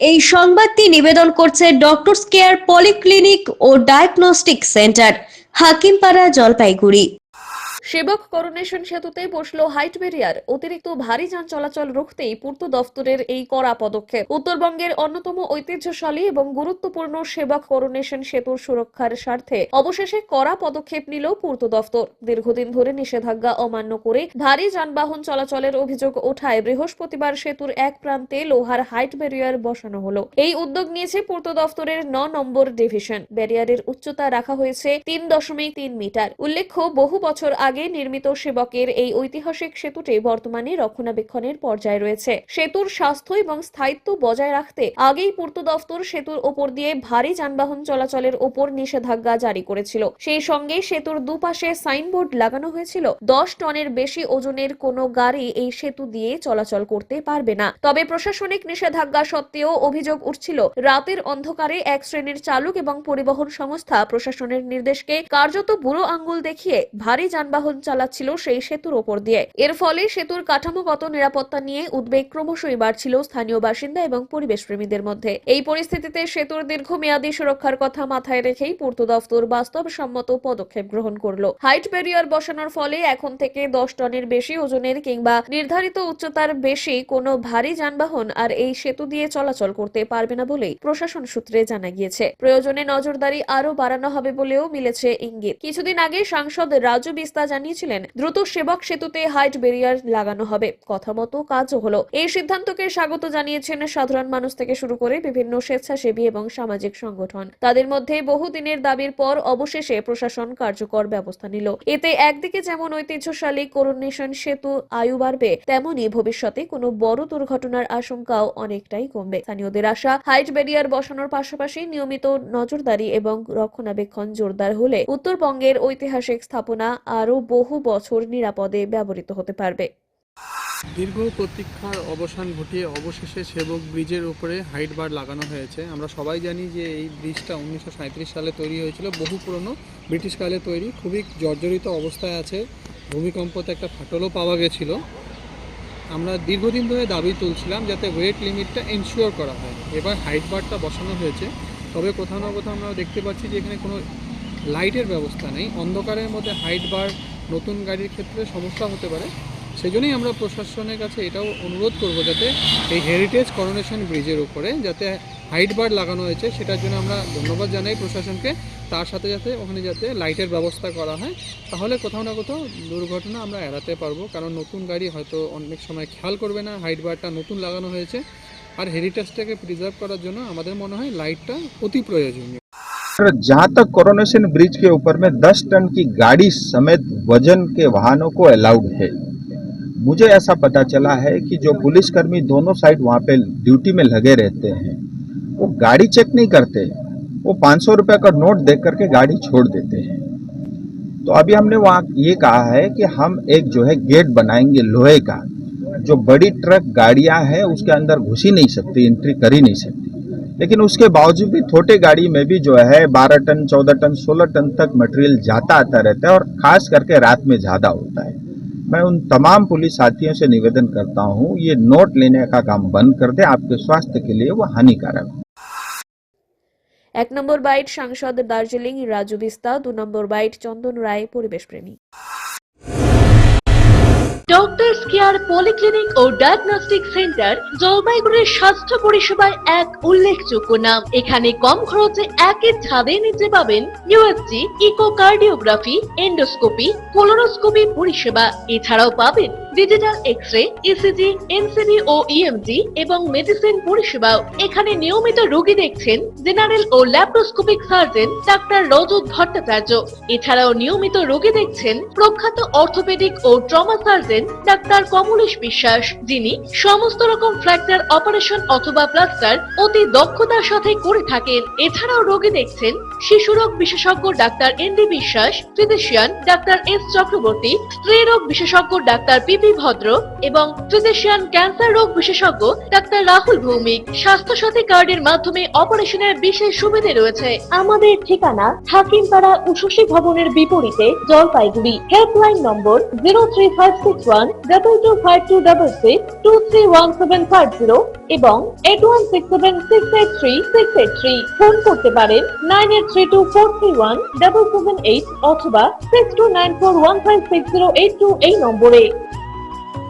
এই সংবাদটি নিবেদন করছে ডক্টরস কেয়ার পলিক্লিনিক ও ডায়াগনস্টিক সেন্টার, হাকিমপাড়া, জলপাইগুড়ি। সেবক করোনেশন সেতুতে বসলো হাইট ব্যারিয়ার। অতিরিক্ত ভারী যান চলাচল রুখতেই পূর্ত দফতরের এই কড়া পদক্ষেপ। উত্তরবঙ্গের অন্যতম ঐতিহ্যশালী এবং গুরুত্বপূর্ণ সেবক করোনেশন সেতুর সুরক্ষার স্বার্থে অবশেষে কড়া পদক্ষেপ নিল পূর্ত দফতর। দীর্ঘদিন ধরে নিষেধাজ্ঞা অমান্য করে ভারী যানবাহন চলাচলের অভিযোগ ওঠায় বৃহস্পতিবার সেতুর এক প্রান্তে লোহার হাইট ব্যারিয়ার বসানো হলো। এই উদ্যোগ নিয়েছে পূর্ত দফতরের ৯ নম্বর ডিভিশন। ব্যারিয়ারের উচ্চতা রাখা হয়েছে ৩.৩ মিটার। উল্লেখ্য, বহু বছর আগে নির্মিত সেবকের এই ঐতিহাসিক সেতুটি বর্তমানে রক্ষণাবেক্ষণের পর্যায়ে রয়েছে। সেতুর স্বাস্থ্য এবং স্থায়িত্ব বজায় রাখতে আগেই পূর্ত দফতর সেতুর ওপর দিয়ে ভারী যানবাহন চলাচলের ওপর নিষেধাজ্ঞা জারি করেছিল। সেই সঙ্গে সেতুর দুপাশে সাইনবোর্ড লাগানো হয়েছিল, 10 টনের বেশি ওজনের কোনো গাড়ি এই সেতু দিয়ে চলাচল করতে পারবে না। তবে প্রশাসনিক নিষেধাজ্ঞা সত্ত্বেও অভিযোগ উঠছিল, রাতের অন্ধকারে এক শ্রেণীর চালক এবং পরিবহন সংস্থা প্রশাসনের নির্দেশকে কার্যত বুড়ো আঙ্গুল দেখিয়ে ভারী যানবাহন চালাচ্ছিল সেই সেতুর ওপর দিয়ে। এর ফলে সেতুর কাঠামোগত নিরাপত্তা নিয়ে উদ্বেগ ক্রমশই বাড়ছিল স্থানীয় বাসিন্দা এবং পরিবেশ প্রেমীদের মধ্যে। এই পরিস্থিতিতে সেতুর দীর্ঘমেয়াদী সুরক্ষার কথা মাথায় রেখেই পূর্ত দফতর বাস্তবসম্মত পদক্ষেপ গ্রহণ করলো। হাইট ব্যারিয়ার বসানোর ফলে এখন থেকে 10 টনের বেশি ওজনের কিংবা নির্ধারিত উচ্চতার বেশি কোনো ভারী যানবাহন আর এই সেতু দিয়ে চলাচল করতে পারবে না বলেই প্রশাসন সূত্রে জানা গিয়েছে। প্রয়োজনে নজরদারি আরো বাড়ানো হবে বলেও মিলেছে ইঙ্গিত। কিছুদিন আগে সাংসদ রাজু বিস্তা জানিয়েছিলেন, দ্রুত সেবক সেতুতে হাইট ব্যারিয়ার লাগানো হবে। কথা মতো কাজও হলো। এই সিদ্ধান্তকে স্বাগত জানিয়েছেন সাধারণ মানুষ থেকে শুরু করে বিভিন্ন স্বেচ্ছাসেবী এবং সামাজিক সংগঠন। তাদের মধ্যে বহুদিনের দাবির পর অবশেষে প্রশাসন কার্যকর ব্যবস্থা নিল। এতে একদিকে যেমন ঐতিহ্যশালী করোনেশন সেতু আয়ু বাড়বে, তেমনি ভবিষ্যতে কোনো বড় দুর্ঘটনার আশঙ্কাও অনেকটাই কমবে। স্থানীয়দের আশা, হাইট ব্যারিয়ার বসানোর পাশাপাশি নিয়মিত নজরদারি এবং রক্ষণাবেক্ষণ জোরদার হলে উত্তরবঙ্গের ঐতিহাসিক স্থাপনা আরো বহু বছর নিরাপদে ব্যবহৃত হতে পারবে। দীর্ঘ প্রতীক্ষার অবসান ঘটিয়ে অবশেষে সেবক ব্রিজের উপরে হাইট বার লাগানো হয়েছে। আমরা সবাই জানি যে এই ব্রিজটা 1937 সালে তৈরি হয়েছিল, বহু পুরনো, ব্রিটিশ কালে তৈরি, খুবই জর্জরিত অবস্থায় আছে। ভূমিকম্পতে একটা ফাটলও পাওয়া গেছিল। আমরা দীর্ঘদিন ধরে দাবি তুলছিলাম যাতে ওয়েট লিমিটটা এনশিওর করা হয়। এবার হাইট বারটা বসানো হয়েছে, তবে কোথাও না কোথাও আমরা দেখতে পাচ্ছি যে এখানে কোনো লাইটের ব্যবস্থা নেই। অন্ধকারের মধ্যে হাইট বার নতুন গাড়ির ক্ষেত্রে সমস্যা হতে পারে। সেই জন্যই আমরা প্রশাসনের কাছে এটাও অনুরোধ করব যাতে এই হেরিটেজ করোনেশন ব্রিজের উপরে যাতে হাইট বার লাগানো হয়েছে, সেটার জন্য আমরা ধন্যবাদ জানাই প্রশাসনকে। তার সাথে সাথে ওখানে যাতে লাইটের ব্যবস্থা করা হয়, তাহলে কোথাও না কোথাও দুর্ঘটনা আমরা এড়াতে পারবো। কারণ নতুন গাড়ি হয়তো অনেক সময় খেয়াল করবে না হাইট বারটা নতুন লাগানো হয়েছে। আর হেরিটেজটাকে প্রিজার্ভ করার জন্য আমাদের মনে হয় লাইটটা অতি প্রয়োজনীয়। जहाँ तक कोरोनेशन ब्रिज के ऊपर में 10 टन की गाड़ी समेत वजन के वाहनों को अलाउड है। मुझे ऐसा पता चला है कि जो पुलिसकर्मी दोनों साइड वहाँ पे ड्यूटी में लगे रहते हैं, वो गाड़ी चेक नहीं करते, वो 500 रुपये का नोट देख करके गाड़ी छोड़ देते हैं। तो अभी हमने वहाँ ये कहा है कि हम एक जो है गेट बनाएंगे लोहे का, जो बड़ी ट्रक गाड़ियाँ हैं उसके अंदर घुस ही नहीं सकती, एंट्री कर ही नहीं सकती। लेकिन उसके बावजूद भी छोटे गाड़ी में भी जो है 12 टन 14 टन 16 टन तक मटेरियल जाता आता रहता है, और खास करके रात में ज़्यादा होता है। मैं उन तमाम पुलिस साथियों से निवेदन करता हूँ, ये नोट लेने का काम बंद कर दे, आपके स्वास्थ्य के लिए वो हानिकारक है। 1 নম্বর বাইট সাংসদ দার্জিলিং রাজু বিস্তা, 2 নম্বর বাইট চন্দন রায়, পরিবেশ প্রেমী। ডক্টরস কেয়ার পলিক্লিনিক ও ডায়াগনস্টিক সেন্টার জলপাইগুড়ির স্বাস্থ্য পরিষেবায় এক উল্লেখযোগ্য নাম। এখানে কম খরচে একই ছাদে নিতে পাবেন ইউএসজি, ইকোকার্ডিওগ্রাফি, এন্ডোস্কোপি, কোলোনোস্কোপি পরিষেবা। এছাড়াও পাবেন ডিজিটাল এক্স-রে, ইসিজি, এনসিবি ও ইএমজি এবং মেডিসিন পরিষেবাও। এখানে নিয়মিত রোগী দেখছেন জেনারেল ও ল্যাপ্রোস্কোপিক সার্জন ডাক্তার রজত ভট্টাচার্য। এছাড়াও নিয়মিত রোগী দেখছেন প্রখ্যাত অর্থোপেডিক ও ট্রমা সার্জন ডাক্তার কমলেশ বিশ্বাস, যিনি সমস্ত রকম ফ্র্যাকচার অপারেশন অথবা প্লাস্টার অতি দক্ষতার সাথে করে থাকেন। এছাড়াও রোগী দেখছেন শিশুরোগ বিশেষজ্ঞ ডাক্তার এনডি বিশ্বাস, ফিজিশিয়ান ডাক্তার এস চক্রবর্তী, স্ত্রীরোগ বিশেষজ্ঞ ডাক্তার পি বিবি ভদ্র এবং ফিজিশিয়ান ক্যান্সার রোগ বিশেষজ্ঞ ডাক্তার রাহুল ভৌমিক। স্বাস্থ্য সাথী কার্ডের মাধ্যমে অপারেশনের বিশেষ সুবিধা রয়েছে। আমাদের ঠিকানা হাকিমপাড়া উষসী ভবনের বিপরীতে জলপাইগুড়ি। হেল্পলাইন নম্বর 03561 225266, 231750 এবং 8167683683। ফোন করতে পারেন 9832431778 অথবা 6294156082 এই নম্বরে।